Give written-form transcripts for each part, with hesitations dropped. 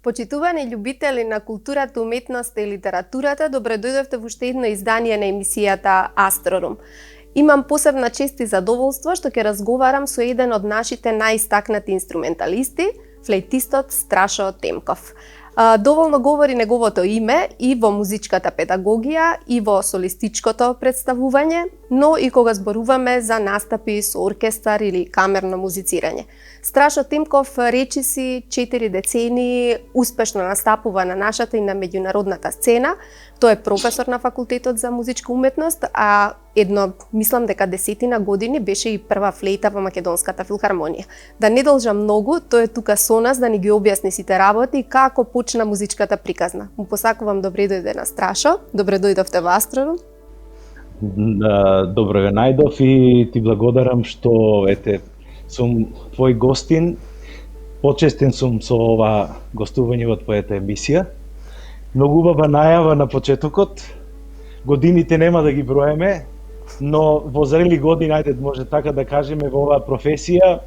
Почитувани љубители на културата, уметноста и литературата, добре дојдовте во уште едно издание на емисијата Астрорум. Имам посебна чест и задоволство што ќе разговарам со еден од нашите најистакнати инструменталисти, флейтистот Страшо Темков. Доволно говори неговото име и во музичката педагогија, и во солистичкото представување, но и кога зборуваме за настапи со оркестар или камерно музицирање. Страшо Темков речиси 4 децении успешно настапува на нашата и на меѓународната сцена. Тој е професор на Факултетот за музичка уметност, а мислам дека 10 години беше и прва флейта во Македонската филхармонија. Да не должам многу, тој е тука со нас да ни ги објасни сите работи и како почна музичката приказна. Му посакувам добре дојде на Страшо, добре дојдовте во Астрорум. Добро ве најдов и ти благодарам што сум твој гостин. Почестен сум со ова гостување во твојата емисија. Многу убава најава на почетокот. Годините нема да ги броеме, но во зрели години, ајде може така да кажеме, во оваа професија,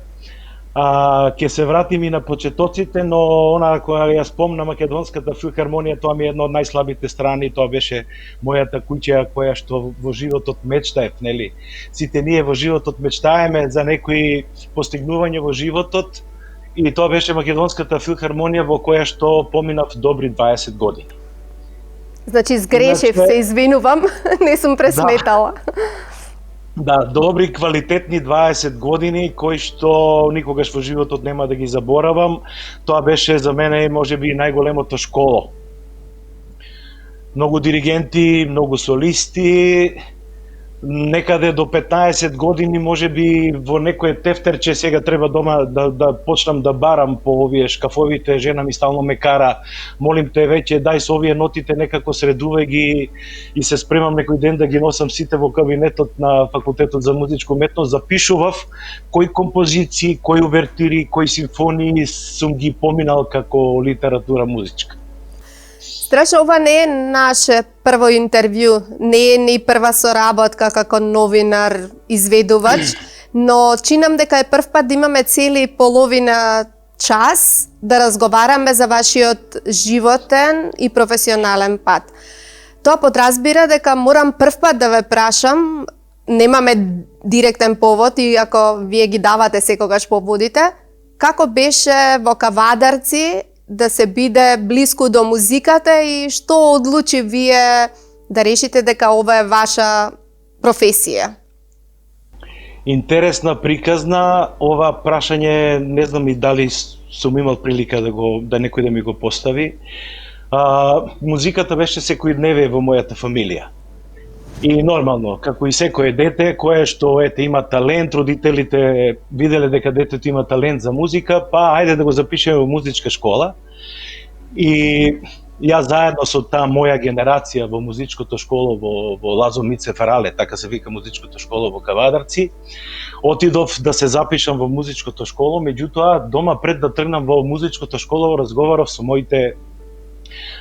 ќе се вратим и на почетоците, но она која ја спомна Македонската филхармонија, тоа ми е една од најслабите страни, тоа беше мојата куќа која што во животот мечтаев, нели? Сите ние во животот мечтаеме за некои постигнување во животот, и тоа беше Македонската филхармонија во која што поминав добри 20 години. Значи сгрешив, се извинувам, не сум пресметала. Да, добри, квалитетни 20 години, кои што никогаш во животот нема да ги заборавам. Тоа беше за мене можеби најголемото школо. Многу диригенти, многу солисти, некаде до 15 години можеби во некое тефтерче сега треба дома да почнам да барам по овие шкафовите, жена ми стално ме кара, молим те веќе дај со овие нотите некако средувај ги, и се спремам некој ден да ги носам сите во кабинетот на Факултетот за музичка уметност, запишував кои композиции, кои увертири, кои симфонии сум ги поминал како литература музичка. Страшо, ова не е наше прво интервју, не е ни прва соработка како новинар, изведувач, но чинам дека е прв пат да имаме цели половина час да разговараме за вашиот животен и професионален пат. Тоа подразбира дека морам прв пат да ве прашам, немаме директен повод, иако вие ги давате секогаш поводите, како беше во Кавадарци да се биде блиску до музиката и што одлучи вие да решите дека ова е ваша професија? Интересна приказна, ова прашање не знам и дали сум имал прилика да некој да ми го постави. Музиката беше секојдневие во мојата фамилија. И нормално, како и секое дете, кое што има талент, родителите виделе дека детето има талент за музика, па ајде да го запишеме во музичка школа. И јас заедно со таа моја генерација во музичкото школо во Лазо Мице Фарале, така се вика музичкото школо во Кавадарци, отидов да се запишам во музичкото школо, меѓутоа дома пред да тргнам во музичкото школо разговарав со моите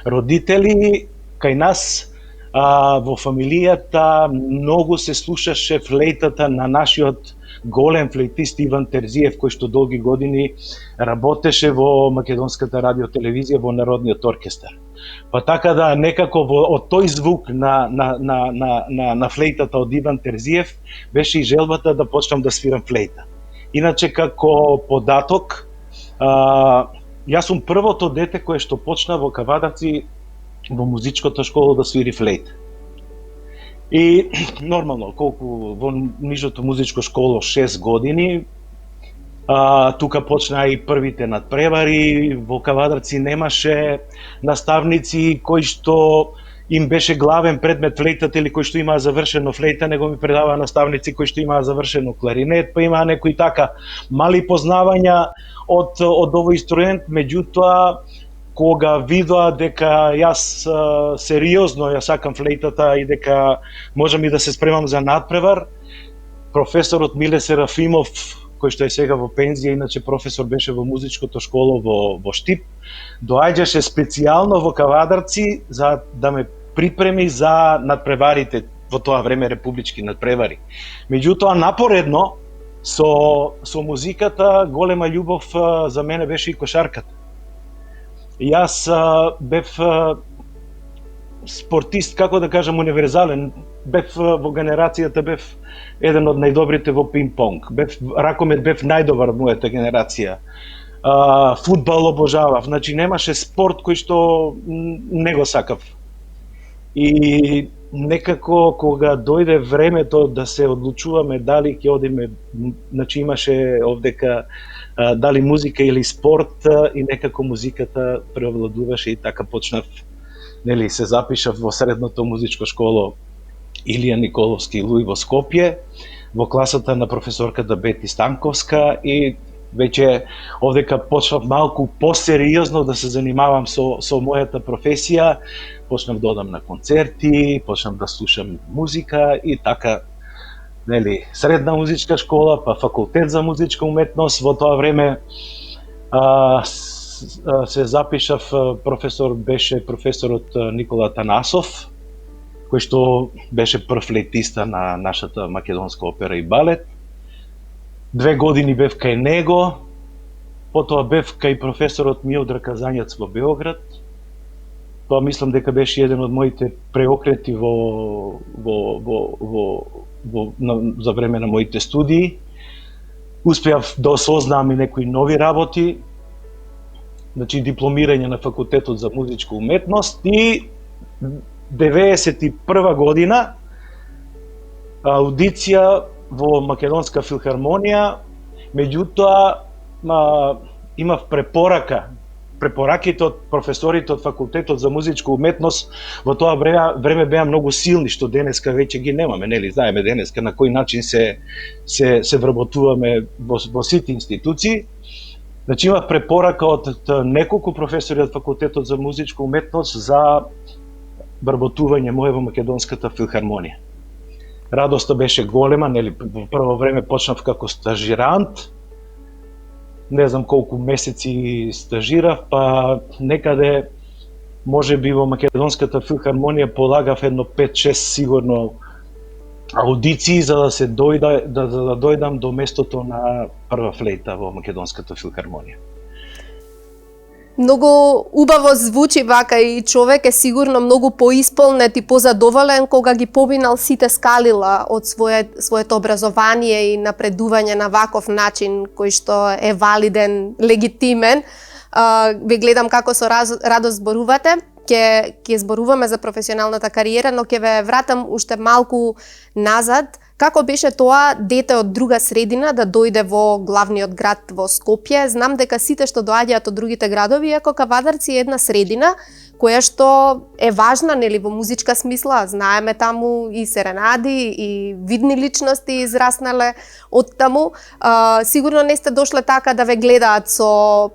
родители. Кај нас во фамилијата многу се слушаше флейтата на нашиот голем флейтист Иван Терзиев, кој што долги години работеше во Македонската радиотелевизија во Народниот оркестар. Па така да некако од тој звук на флейтата од Иван Терзиев беше и желбата да почнам да свирам флейта. Иначе како податок, Јас сум првото дете кое што почна во Кавадарци во музичката школа да свири флейт. И нормално, колку во нижото музичко школо 6 години, тука почна и првите надпревари, во Кавадарци немаше наставници кои што им беше главен предмет флейтата или кои што имаа завршено флейта, него ми предаваа наставници кои што имаа завршено кларинет, па имаа некои така мали познавања од овој инструмент, меѓутоа кога видоа дека јас сериозно ја сакам флейтата и дека можам и да се спремам за надпревар, професорот Миле Серафимов, кој што е сега во пензија, иначе професор беше во музичкото школо во Штип, доаѓаше специјално во Кавадарци за да ме припреми за надпреварите, во тоа време републички надпревари. Меѓутоа, напоредно, со музиката, голема љубов за мене беше и кошарката. Јас бев спортист, како да кажам, универзален. Бев во генерацијата, бев еден од најдобрите во пинг-понг. Ракомет бев најдобар од мојата генерација. Фудбал обожавав. Значи немаше спорт кој што не го сакав. И некако кога дојде времето да се одлучуваме дали ќе одиме, значи имаше овдека дали музика или спорт, и некако музиката преовладуваше и така почнав, нели, се запишав во средното музичко школо Илија Николовски Луи во Скопје, во класата на професорката Бети Станковска, и веќе овдека почнав малку посериозно да се занимавам со мојата професија, почнав да одам на концерти, почнав да слушам музика и така, нели, средна музичка школа, па факултет за музичка уметност. Во тоа време се запишав, професор беше професорот Никола Танасов, кој што беше прв флейтиста на нашата македонска опера и балет. 2 години бев кај него, потоа бев кај професорот Миодраг Казањац во Београд. Тоа мислам дека беше еден од моите преокрети за време на моите студии. Успеав да осознам и некои нови работи, значи дипломирање на факултетот за музичка уметност, и 91 година аудиција во Македонска филхармонија, меѓутоа имав препораките од професорите од факултетот за музичка уметност во тоа време беа многу силни, што денеска веќе ги немаме, нели, знаеме денеска на кој начин се вработуваме во сите институции. Значи имав препорака од неколку професори од факултетот за музичка уметност за вработување моје во Македонската филхармонија. Радоста беше голема, нели, во прво време почнав како стажирант, не знам колку месеци стажирав, па некаде можеби во Македонската филхармонија полагав едно 5-6 сигурно аудиции за да се дојдам до местото на прва флейта во Македонската филхармонија. Многу убаво звучи вака и човек е сигурно многу поисполнет и позадоволен кога ги поминал сите скалила од своето образование и напредување на ваков начин кој што е валиден, легитимен. Ве гледам како со радост зборувате. Ќе зборуваме за професионалната кариера, но ќе ве вратам уште малку назад. Како беше тоа дете од друга средина да дојде во главниот град во Скопје? Знам дека сите што доаѓаат од другите градови, иако Кавадарци е една средина која што е важна, нели, во музичка смисла. Знаеме таму и серенади и видни личности израснале од таму. Сигурно не сте дошле така да ве гледаат со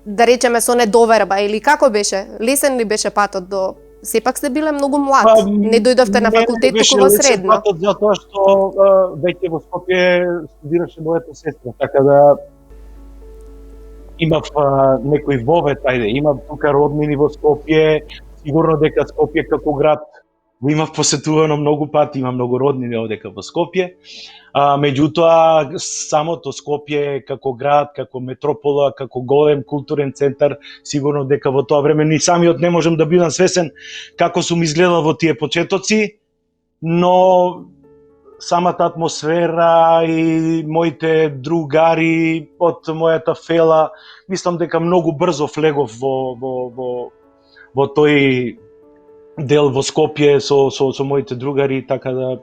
да речеме со недоверба, или како беше? Лесен ли беше патот до... Сепак сте биле многу млад, не дојдовте на факултет туку во средно. Патот затоа што веќе во Скопје студираше мојата сестра, така да имав некој вовет, имав тука роднини во Скопје, сигурно дека Скопје како град го имав посетувано многу пати, има многу роднини овдека во Скопје. Меѓутоа, самото Скопје како град, како метропола, како голем културен центар, сигурно дека во тоа време ни самиот не можам да бидам свесен како сум изгледал во тие почетоци, но самата атмосфера и моите другари од мојата фела, мислам дека многу брзо влегов во тој дел во Скопје со моите другари, така да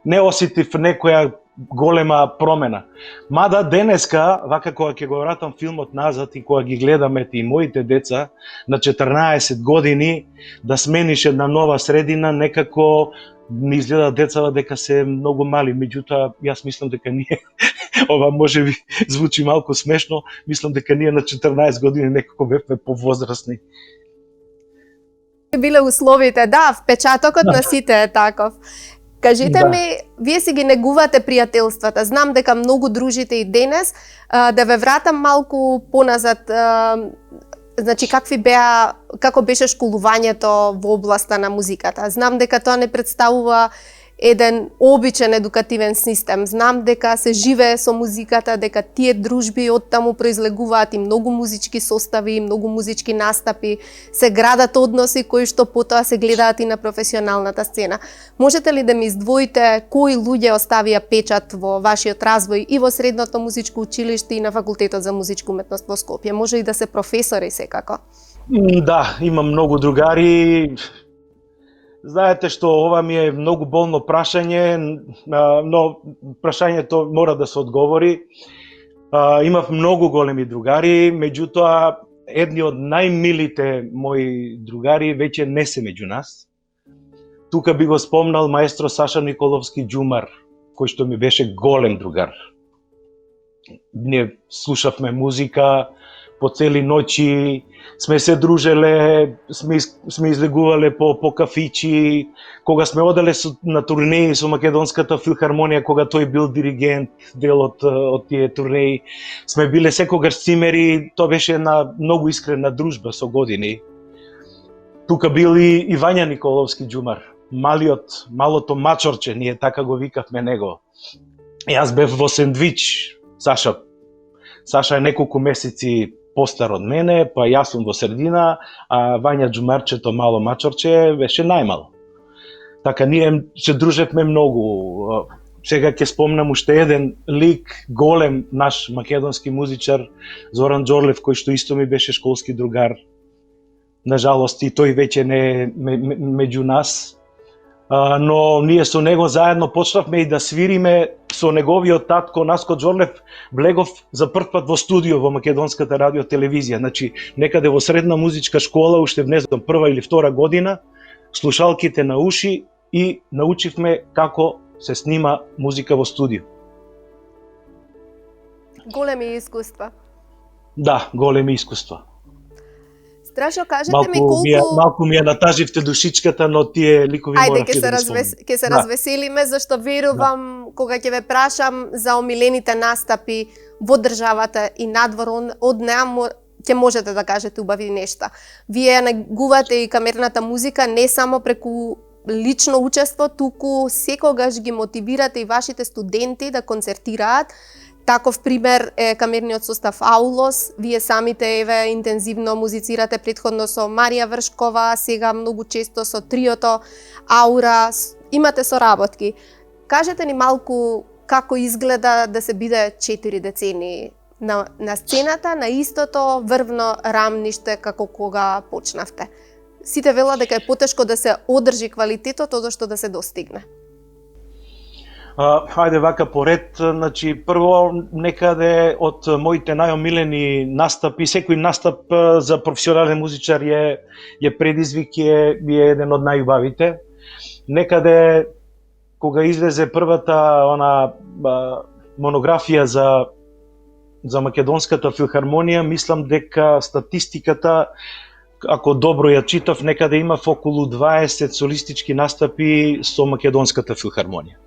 не осетив некоја голема промена. Мада денеска, вака кога ќе го вратам филмот назад и кога ги гледаме и моите деца на 14 години, да смениш една нова средина, некако ми изгледа децава дека се многу мали, меѓутоа јас мислам дека ние ова може би звучи малку смешно, мислам дека ние на 14 години некако бевме повозрасни. Биле условите, да, впечатокот на сите е таков. Кажете ми, вие си ги негувате пријателствата. Знам дека многу дружите и денес. Да ве вратам малку поназад, значи како беше школувањето во областа на музиката. Знам дека тоа не представува еден обичен едукативен систем. Знам дека се живее со музиката, дека тие дружби од таму произлегуваат и многу музички состави, и многу музички настапи, се градат односи кои што потоа се гледаат и на професионалната сцена. Можете ли да ми издвоите кои луѓе оставија печат во вашиот развој и во Средното музичко училиште и на Факултетот за музичка уметност во Скопје? Може и да се професори секако. Да, имам многу другари. Знаете што ова ми е многу болно прашање, но прашањето мора да се одговори. Имав многу големи другари, меѓутоа едни од најмилите мои другари веќе не се меѓу нас. Тука би го спомнал маестро Саша Николовски Џумар, кој што ми беше голем другар. Ние слушавме музика по цели ноќи, сме се дружеле, сме излегувале по кафичи, кога сме оделе на турнеи со Македонската филхармонија, кога тој бил диригент, дел од тие турнеи, сме биле секогаш цимери, тоа беше една многу искрена дружба со години. Тука бил и Вања Николовски Џумар, малото мачорче, ние така го викавме него. Јас бев во сендвич, Саша е неколку месеци постар од мене, па јас сум во средина, а Вања Џумарчето, мало мачорче, беше најмало. Така ние се дружевме многу. Сега ќе спомнам уште еден лик, голем наш македонски музичар, Зоран Џорлев, кој што исто ми беше школски другар. Нажалост и тој веќе не е меѓу нас. Но ние со него заедно почнавме и да свириме со неговиот татко Наско Џорлев. Влегов за прв пат во студио во Македонската радио телевизија, значи некаде во средна музичка школа, уште не знам прва или втора година, слушалките на уши и научивме како се снима музика во студио. Големи искуства. Да, големи искуства. Страшно, кажете ми колку... Малку ми ја натаживте душичката, но тие ликови морав ќе да спомнам. Ќе се развеселиме, зашто верувам, кога ќе ве прашам за омилените настапи во државата и надвор од неа, ќе можете да кажете убави нешта. Вие негувате и камерната музика не само преку лично учество, туку секогаш ги мотивирате и вашите студенти да концертираат. Таков пример е камерниот состав Аулос. Вие самите еве интензивно музицирате претходно со Марија Вршкова, сега многу често со триото Аура. Имате соработки. Кажете ни малку како изгледа да се биде 4 децени на сцената, на истото врвно рамниште како кога почнавте. Сите велат дека е потешко да се одржи квалитетот, одошто да се достигне. Хајде вака поред, значи прво некаде од моите најомилени настапи, секој настап за професионален музичар е предизвик, е еден од најубавите. Некаде кога излезе првата монографија за Македонската филхармонија, мислам дека статистиката, ако добро ја читав, некаде имав околу 20 солистички настапи со Македонската филхармонија.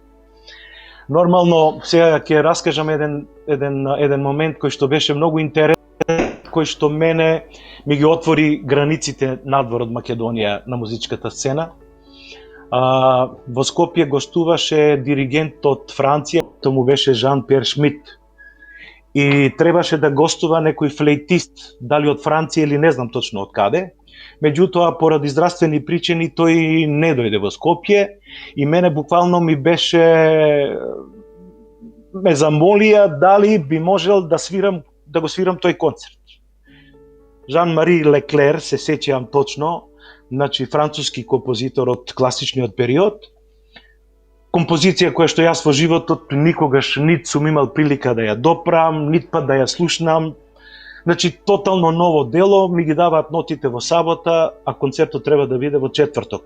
Нормално, сега ќе раскажам еден момент кој што беше многу интересен, кој што мене ми ги отвори границите надвор од Македонија на музичката сцена. Во Скопје гостуваше диригент од Франција, тоа му беше Жан-Пьер Шмидт. И требаше да гостува некој флейтист, дали од Франција или не знам точно од каде. меѓутоа поради здравствени причини тој не дојде во Скопје и мене буквално ме замолија дали би можел да го свирам тој концерт. Жан-Мари Леклер, се сеќавам точно, значи француски композитор од класичниот период. Композиција која што јас во животот никогаш нит сум имал прилика да ја допрам, нит па да ја слушнам. Значи, тотално ново дело, ми ги даваат нотите во сабота, а концертот треба да биде во четврток.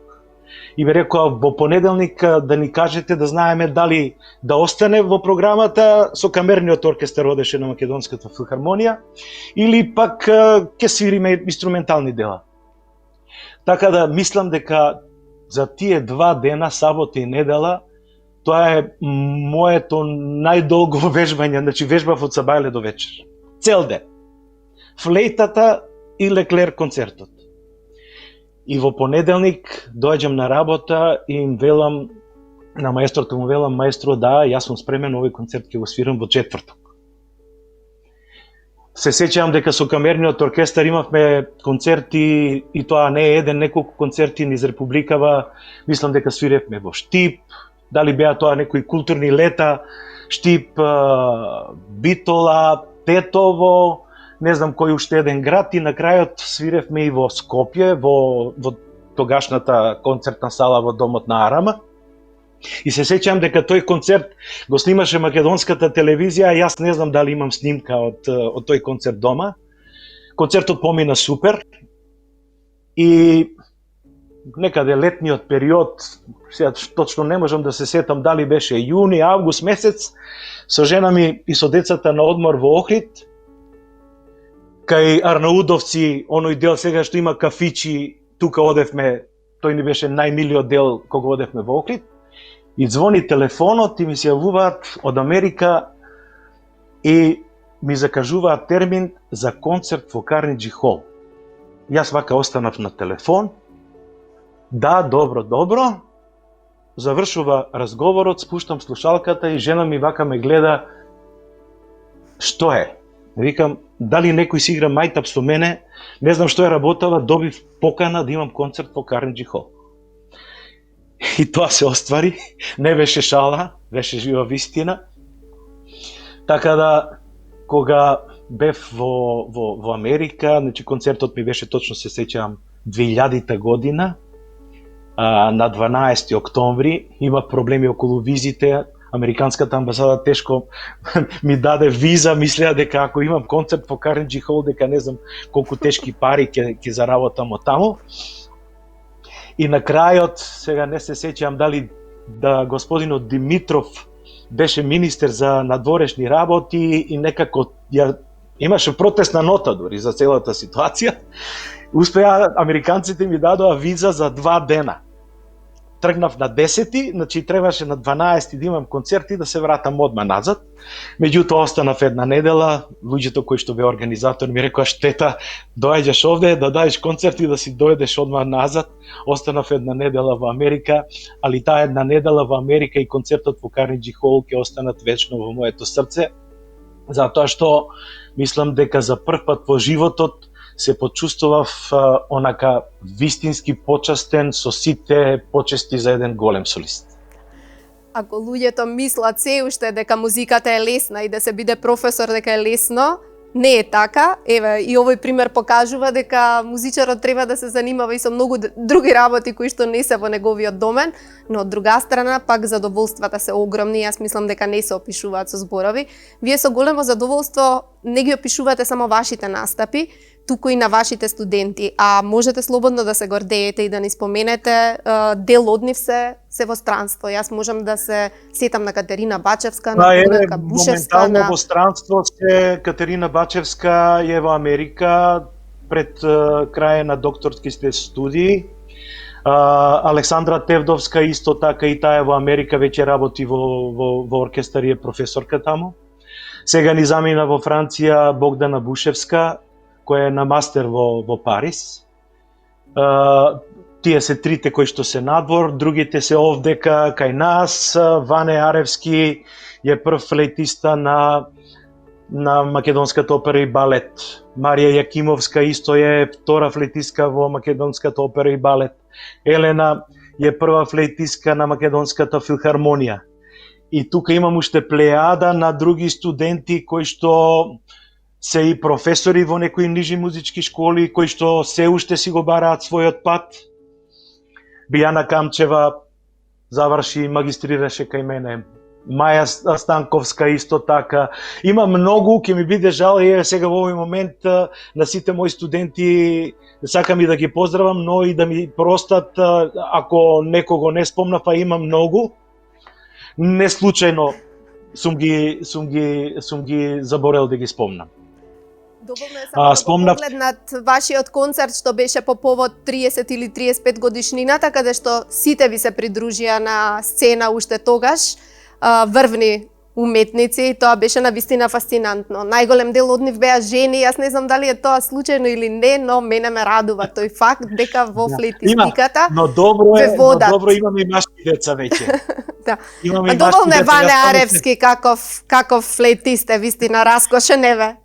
И ми рекоа во понеделник да ни кажете, да знаеме дали да остане во програмата, со камерниот оркестар одеше на Македонската филхармонија, или пак ќе свириме инструментални дела. Така да мислам дека за тие 2 дена, сабота и недела, тоа е моето најдолго вежбање, значи вежбав од сабајле до вечер. Цел ден. Флейтата и Леклер концертот. И во понеделник доаѓам на работа и им велам, на маестрото му велам, маестро, да, јас сум спремен, овој концерт ќе го свирам во четврток. Се сеќавам дека со камерниот оркестар имавме концерти, и тоа не е еден, неколку концерти низ Републикава, мислам дека свиревме во Штип, дали беа тоа некои културни лета, Штип, Битола, Тетово, не знам кој уште еден град, и на крајот свиревме и во Скопје, во тогашната концертна сала во домот на Арама. И се сеќавам дека тој концерт го снимаше македонската телевизија, а јас не знам дали имам снимка од тој концерт дома. Концертот помина супер и некаде летниот период, сега точно не можам да се сетам дали беше јуни, август месец, со жена ми и со децата на одмор во Охрид, кај Арнаудовци, оној дел сега што има кафичи, тука одевме, тој ни беше најмилиот дел кога одевме во Охрид, и звони телефонот и ми се јавуваат од Америка и ми закажуваат термин за концерт во Карнеджи Хол. Јас вака останав на телефон, да, добро, завршува разговорот, спуштам слушалката и жена ми вака ме гледа, што е? Викам, дали некој си игра мајтап со мене, не знам што е работава, добив покана да имам концерт во Карнеджи Хол. И тоа се оствари, не беше шала, беше жива вистина. Така да, кога бев во Америка, значи концертот ми беше, точно се сеќавам, 2000 година, на 12 октомври, има проблеми околу визите, Американската амбасада тешко ми даде виза, мислеа дека ако имам концерт во Карнеджи Хол, дека не знам колку тешки пари ќе заработам од таму. И на крајот, сега не се сеќавам дали да господинот Димитров беше министер за надворешни работи и некако имаше протестна нота дури за целата ситуација. Успеа, американците ми дадоа виза за 2 дена. Тргнав на 10, значи требаше на 12 да имам концерт и да се вратам одма назад. Меѓутоа останав една недела, луѓето кои што беа организатор ми рекоа штета, доаѓаш овде да даеш концерт и да си дојдеш одма назад. Останав една недела во Америка, али таа една недела во Америка и концертот во Карнеджи Хол ќе останат вечно во моето срце, затоа што мислам дека за прв пат во животот се почувствував онака вистински почастен со сите почести за еден голем солист. Ако луѓето мислат се уште дека музиката е лесна и да се биде професор дека е лесно, не е така. Еве, и овој пример покажува дека музичарот треба да се занимава и со многу други работи кои што не се во неговиот домен, но од друга страна пак задоволствата се огромни. Јас мислам дека не се опишуваат со зборови. Вие со големо задоволство не ги опишувате само вашите настапи, туку и на вашите студенти, а можете слободно да се гордеете и да ни споменете дел од нив се во странство. Јас можам да се сетам на Катерина Бачевска, на Горданка Бушевска. Моментално во странство се Катерина Бачевска е во Америка пред крај на докторските студии. Александра Тевдовска исто така и таа во Америка веќе работи во оркестар и е професорка таму. Сега ни замина во Франција Богдана Бушевска, која е на мастер во Париз. Тие се трите кои што се надвор, другите се овдека кај нас. Ване Аревски е прв флейтиста на на македонската опера и балет. Марија Јакимовска исто е втора флейтистка во македонската опера и балет. Елена е прва флейтистка на македонската филхармонија. И тука имам уште плејада на други студенти кои што се и професори во некои нижи музички школи, кои што се уште си го бараат својот пат. Бијана Камчева заврши, магистрираше кај мене. Маја Станковска исто така. Има многу, ќе ми биде жал сега во овој момент на сите мои студенти, сакам и да ги поздравам, но и да ми простат ако некого не спомнав, а има многу. Не случајно сум ги заборел да ги спомнам. Доволно е само да погледнат вашиот концерт што беше по повод 30 или 35 годишнината, каде што сите ви се придружија на сцена уште тогаш, врвни уметници, тоа беше навистина фасцинантно. Најголем дел од нив беа жени, јас не знам дали е тоа случајно или не, но мене ме радува тој факт дека во флейтистиката но добро е, но добро имаме и машки деца веќе. Да. А доволно е Ване Аревски каков флейтист е, вистина раскошен еве.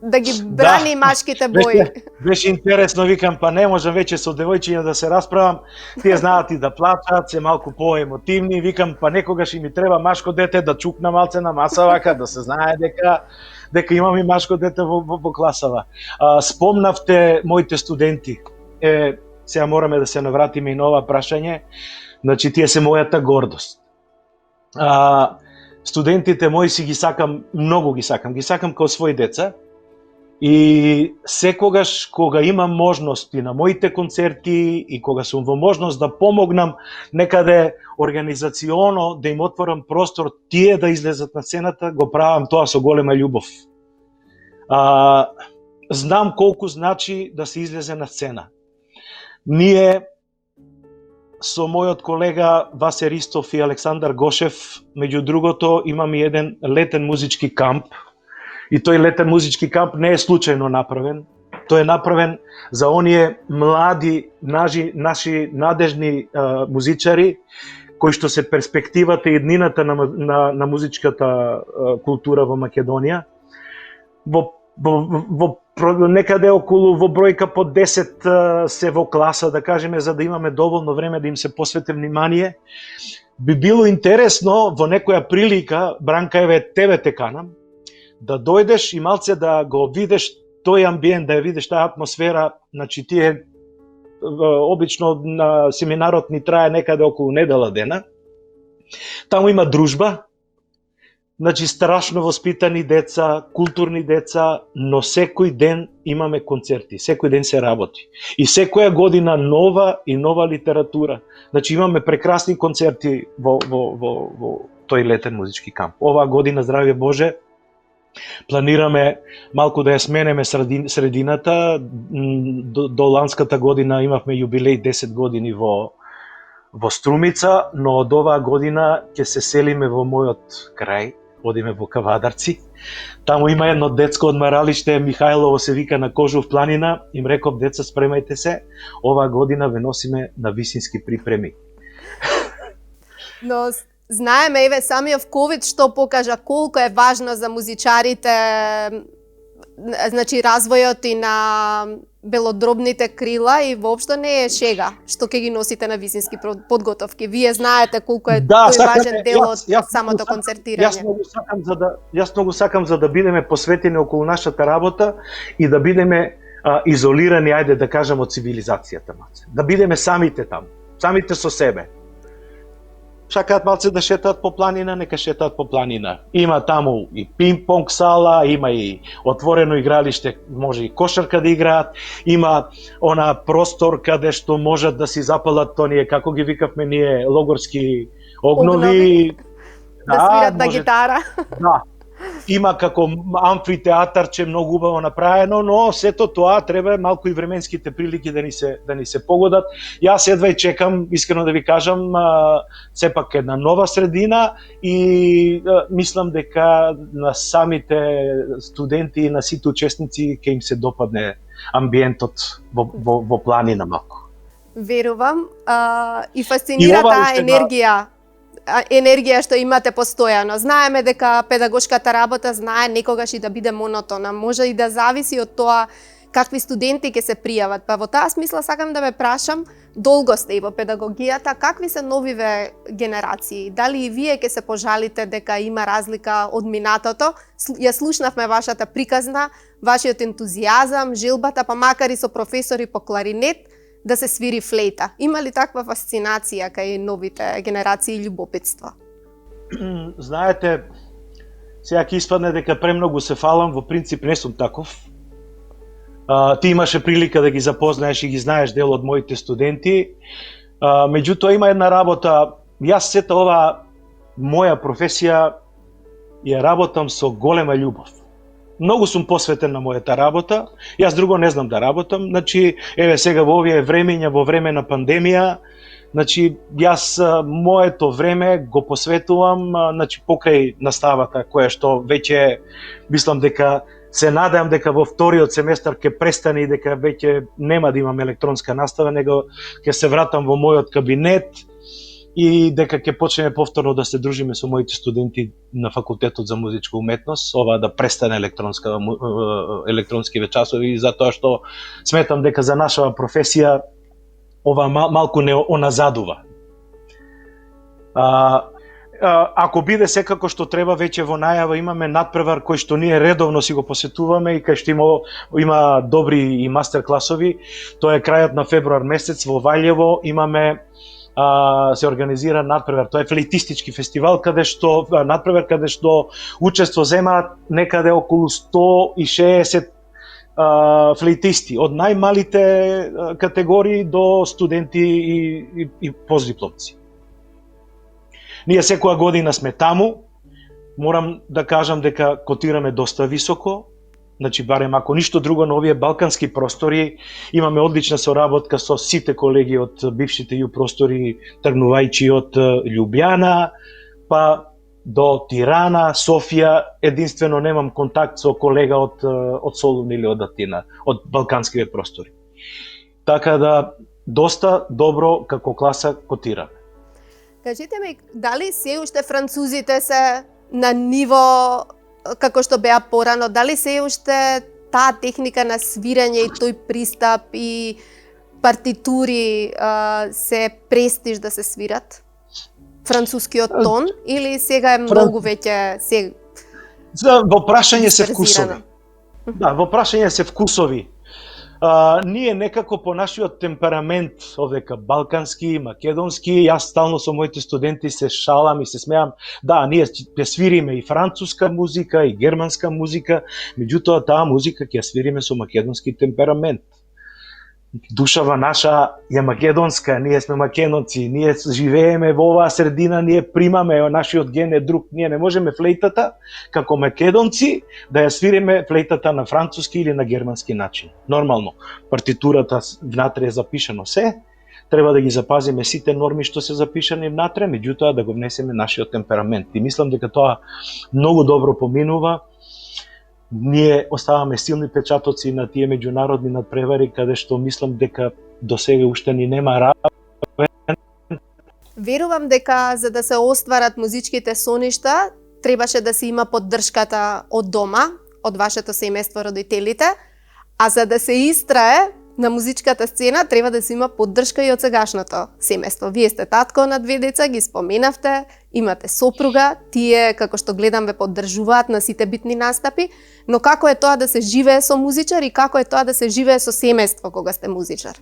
Да ги брани машките бои. Беше интересно, викам, па не можам веќе со девојчиња да се расправам, тие знаат и да плачат, се малку поемотивни, викам, па некогаш и ми треба машко дете да чукна малце на маса вака, да се знае дека имам и машко дете во класава. Спомнавте моите студенти. Сега мораме да се навратиме и на ова прашање. Значи, тие се мојата гордост. Студентите мои си ги сакам, многу ги сакам као своји деца. И секогаш кога имам можности на моите концерти и кога сум во можност да помогнам некаде организационо, да им отворам простор тие да излезат на сцената, го правам тоа со голема љубов. Знам колку значи да се излезе на сцена. Ние со мојот колега Васе Ристов и Александар Гошев, меѓу другото, имаме еден летен музички камп. И тој летен музички камп не е случајно направен. Тој е направен за оние млади, наши надежни музичари, кои што се перспективата и еднината на музичката култура во Македонија. Во некаде околу во бројка по 10 се во класа, да кажеме, за да имаме доволно време да им се посвети внимание. Би било интересно во некоја прилика, Бранка, еве тебе те канам, да дојдеш и малце да го видиш тој амбиент, да ја видиш таа атмосфера. Значи, тие обично на семинарот ни трае некаде околу недела дена. Таму има дружба, значи страшно воспитани деца, културни деца, но секој ден имаме концерти, секој ден се работи. И секоја година нова и нова литература. Значи, имаме прекрасни концерти во тој летен музички камп. Оваа година, здравје Боже, планираме малку да ја сменеме средината. До ланската година имавме јубилеј 10 години во Струмица, но од оваа година ќе се селиме во мојот крај, одиме во Кавадарци. Таму има едно детско одмаралиште, Михајлово се вика, на Кожув планина. Им реков, деца, спремајте се, оваа година ве носиме на висински припреми. Но знаеме, еве, самиот ковид што покажа колку е важно за музичарите, значи развојот и на белодробните крила, и воопшто не е шега што ќе ги носите на висински подготовки. Вие знаете колку е тој важен дел од самото концертирање. Јас многу сакам за да бидеме посветени околу нашата работа и да бидеме изолирани, ајде да кажам, од цивилизацијата. Да бидеме самите таму, самите со себе. Сакаат малце да шетаат по планина, нека шетаат по планина. Има таму и пинг-понг сала, има и отворено игралиште, може и кошарка да играат, има она простор каде што можат да си запалат оние, како ги викавме ние, логорски огнови. Да свират на гитара. Да. Има како амфитеатарче многу убаво направено, но сето тоа треба малку и временските прилики да ни се погодат. Јас едва и чекам, искрено да ви кажам, сепак една нова средина и мислам дека на самите студенти и на сите учесници ќе им се допадне амбиентот во планина малку. Верувам. И фасцинира таа енергија енергија што имате постојано. Знаеме дека педагошката работа знае некогаш и да биде монотона, може и да зависи од тоа какви студенти ќе се пријават. Па во таа смисла сакам да ве прашам, долго сте и во педагогијата, какви се новиве генерации? Дали и вие ќе се пожалите дека има разлика од минатото? Ја слушнавме вашата приказна, вашиот ентузијазам, желбата, па макар и со професори по кларинет, да се свири флейта. Има ли таква фасцинација кај новите генерации и љубопитство? Знаете, сега ќе испадне дека премногу се фалам, во принцип не сум таков. Ти имаше прилика да ги запознаеш и ги знаеш дел од моите студенти. Меѓутоа има една работа, јас сета ова моја професија ја работам со голема љубов. Многу сум посветен на мојата работа, јас друго не знам да работам, значи, еве сега во овие времења, во време на пандемија, значи, јас моето време го посветувам, значи, покрај наставата, која што веќе, мислам дека, се надевам дека во вториот семестар ќе престане и дека веќе нема да имам електронска настава, него ќе се вратам во мојот кабинет и дека ќе почнеме повторно да се дружиме со моите студенти на факултетот за музичка уметност, ова да престане електронскиве часови, затоа што сметам дека за нашава професија ова малку не оназадува. Ако биде секако што треба, веќе во најава имаме надпревар кој што ние редовно си го посетуваме и кај што има добри и мастер класови. Тоа е крајот на февруар месец во Ваљево, имаме се организира надпревар. Тоа е флейтистички фестивал каде што учество земаат некаде околу 160 флейтисти, од најмалите категории до студенти и постдипломци. Ние секоја година сме таму, морам да кажам дека котираме доста високо, значи барем ако ништо друго на овие балкански простори, имаме одлична соработка со сите колеги од бившите ју простори, тргнувајќи од Љубљана, па до Тирана, Софија, единствено немам контакт со колега од Солун или од Атина, од балканскиве простори. Така да, доста добро како класа котираме. Кажете ми, дали се уште французите се на ниво како што беа порано, дали се уште таа техника на свирење и тој пристап и партитури се престиж да се свират? Францускиот тон или сега е многу веќе во прашање се вкусови. Да, во прашање се вкусови. Ние некако по нашиот темперамент, овдека балкански, македонски, јас стално со моите студенти се шалам и се смеам, да, ние ќе свириме и француска музика, и германска музика, меѓутоа таа музика ќе свириме со македонски темперамент. Душава наша е македонска, ние сме македонци, ние живееме во оваа средина, ние примаме, нашиот ген е друг, ние не можеме флейтата како македонци да ја свириме флейтата на француски или на германски начин. Нормално, партитурата внатре е запишано се, треба да ги запазиме сите норми што се запишани внатре, меѓутоа да го внесеме нашиот темперамент. И мислам дека тоа многу добро поминува. Ние оставаме силни печатоци на тие меѓународни надпревари каде што мислам дека до сега уште ни нема равен. Верувам дека за да се остварат музичките соништа, требаше да се има поддршката од дома, од вашето семејство, родителите, а за да се истрае на музичката сцена треба да се има поддршка и од сегашното семејство. Вие сте татко на 2 деца, ги споменавте, имате сопруга, тие како што гледам ве поддржуваат на сите битни настапи, но како е тоа да се живее со музичар и како е тоа да се живее со семејство кога сте музичар?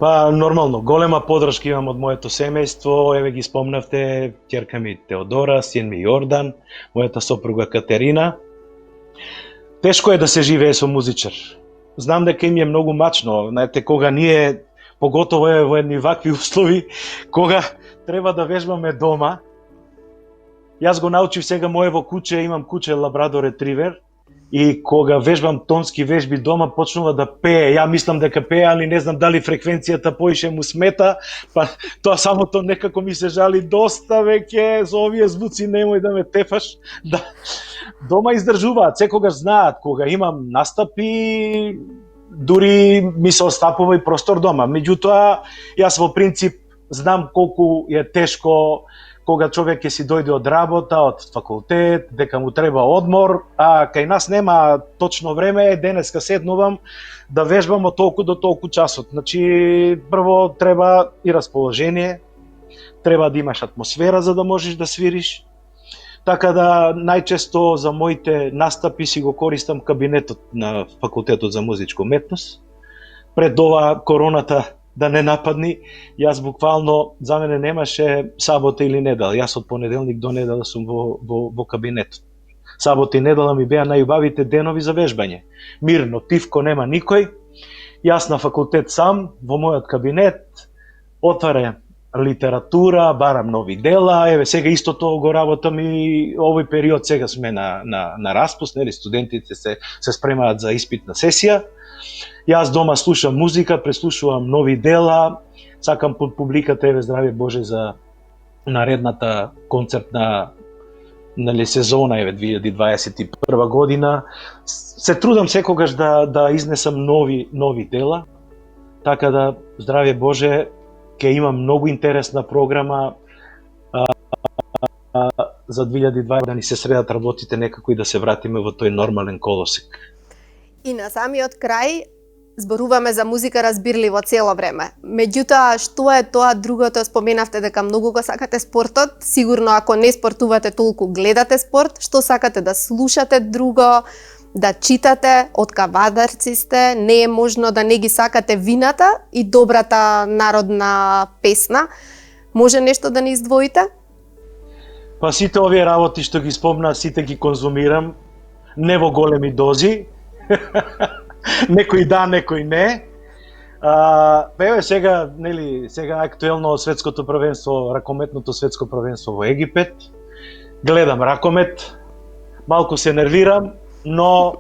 Па нормално, голема поддршка имам од моето семејство, еве ги спомнавте, ќерка ми Теодора, син ми Јордан, мојата сопруга Катерина. Тешко е да се живее со музичар. Знам дека им е многу мачно, знаете, кога ние, поготово е во едни вакви услови, кога треба да вежбаме дома. Јас го научив сега моево куче, имам куче Лабрадор ретривер, и кога вежбам тонски вежби дома, почнува да пее. Ја мислам дека пее, али не знам дали фреквенцијата поише му смета, па тоа самото некако ми се жали доста веќе, со овие звуци немој да ме тефаш. Да. Дома издржуваат, секогаш знаат, кога имам настапи, дури ми се остапува и простор дома. Меѓутоа, јас во принцип знам колку е тешко кога човек ќе си дојде од работа, од факултет, дека му треба одмор, а кај нас нема точно време, денеска седнувам да вежбам од толку до толку часот. Значи, прво треба и расположение, треба да имаш атмосфера за да можеш да свириш. Така да најчесто за моите настапи си го користам кабинетот на факултетот за музичка уметност. Пред ова короната да не нападни, јас буквално, за мене немаше сабота или недела. Јас од понеделник до недела сум во кабинетот. Сабота и недела ми беа најубавите денови за вежбање. Мирно, тивко, нема никој. Јас на факултет сам, во мојот кабинет, отварам литература, барам нови дела, еве сега истото го работам и овој период, сега сме на распуст, нели, студентите се спремаат за испитна сесија. Јас дома слушам музика, преслушувам нови дела, сакам под публиката, еве здраве Боже за наредната концертна сезона, еве 2021 година. Се трудам секогаш да изнесам нови дела, така да здраве Боже ќе има многу интересна програма за 2020 да ни се средат работите некако и да се вратиме во тој нормален колосек. И на самиот крај зборуваме за музика разбирливо цело време. Меѓутоа, што е тоа другото? Споменавте дека многу го сакате спортот. Сигурно ако не спортувате толку, гледате спорт. Што сакате да слушате друго, да читате? Од кавадарци сте, не е можно да не ги сакате вината и добрата народна песна. Може нешто да ни издвоите? Па сите овие работи што ги спомна, сите ги конзумирам, не во големи дози. Некој да, некој не. Еве сега, нели, сега актуелно светското првенство, ракометното светско првенство во Египет. Гледам ракомет, малку се нервирам, но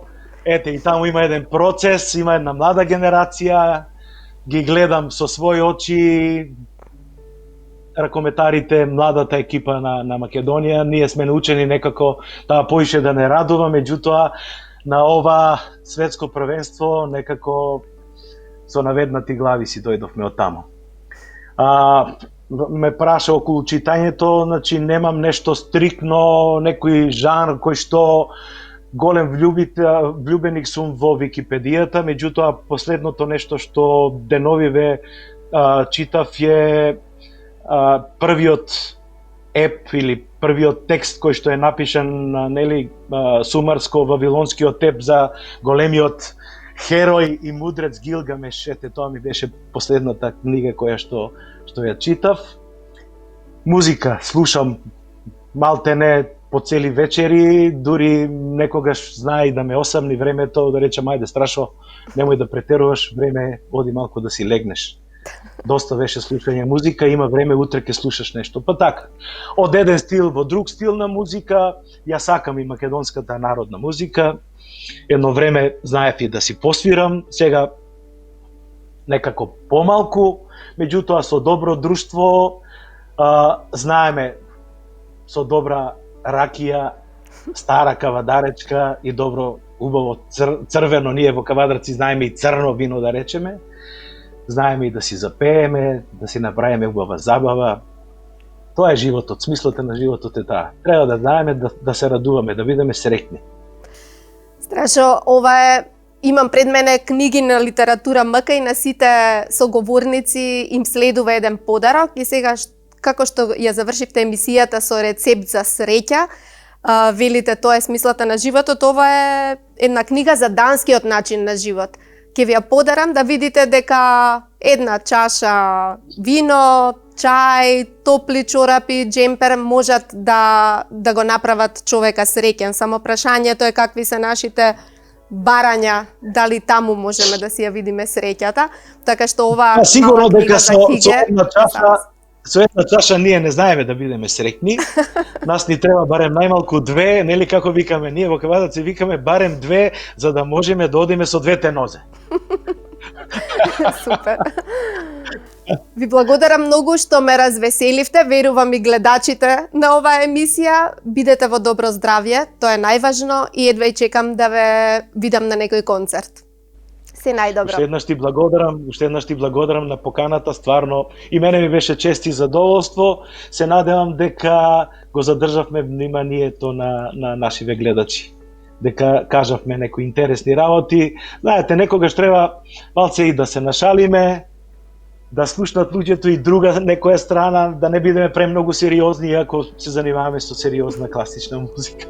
ете и таму има еден процес, има една млада генерација, ги гледам со своји очи ракометарите, младата екипа на Македонија. Ние сме научени некако таа поише да не радува, меѓутоа на ова светско првенство некако со наведнати глави си дојдовме од таму. Ме праша околу читањето, значи немам нешто стрикно, некој жанр кој што голем влюбеник сум во Википедијата, меѓутоа последното нешто што деновиве читав е првиот еп или првиот текст кој што е напишан, нели, сумарско вавилонскиот еп за големиот херој и мудрец Гилгамеш. Ете, тоа ми беше последната книга која што ја читав. Музика слушам малтене по цели вечери, дури некогаш знае и да ме осамни времето, да речем ајде страшо, немој да претеруваш, време оди малку да си легнеш. Доста беше слушање музика, има време утре ќе слушаш нешто. Па така, од еден стил во друг стил на музика, ја сакам и македонската народна музика. Едно време знаев и да си посвирам, сега некако помалку, меѓутоа со добро друштво, знаеме со добра ракија, стара кавадаречка и добро, убаво црвено, ние во Кавадарци знаеме и црно вино да речеме. Знаеме и да си запееме, да си направиме убава забава. Тоа е животот, смислата на животот е таа. Треба да знаеме да се радуваме, да бидеме среќни. Страшно, ова е, имам пред мене книги на литература МК и на сите соговорници им следува еден подарок и сега како што ја завршивте емисијата со рецепт за среќа, велите тоа е смислата на животот, ова е една книга за данскиот начин на живот. Ке ви ја подарам да видите дека една чаша вино, чај, топли чорапи, джемпер можат да го направат човека среќен. Само прашањето е какви се нашите барања, дали таму можеме да си ја видиме среќата. Така што ова сигурно дека со една чаша ние не знаеме да бидеме среќни. Нас ни треба барем најмалку две, нели како викаме ние во Кавадарци, викаме барем две за да можеме да одиме со двете нозе. Супер. Ви благодарам многу што ме развеселивте, верувам и гледачите на оваа емисија. Бидете во добро здравје, тоа е најважно и едва и чекам да ве видам на некој концерт. Се најдобро. Уште еднаш ти благодарам на поканата, стварно и мене ми беше чест и задоволство. Се надевам дека го задржавме вниманието на нашиве гледачи. Дека кажавме некои интересни работи. Знаете, некогаш треба малце и да се нашалиме, да слушнат луѓето и друга некоја страна, да не бидеме премногу сериозни, иако се занимаваме со сериозна класична музика.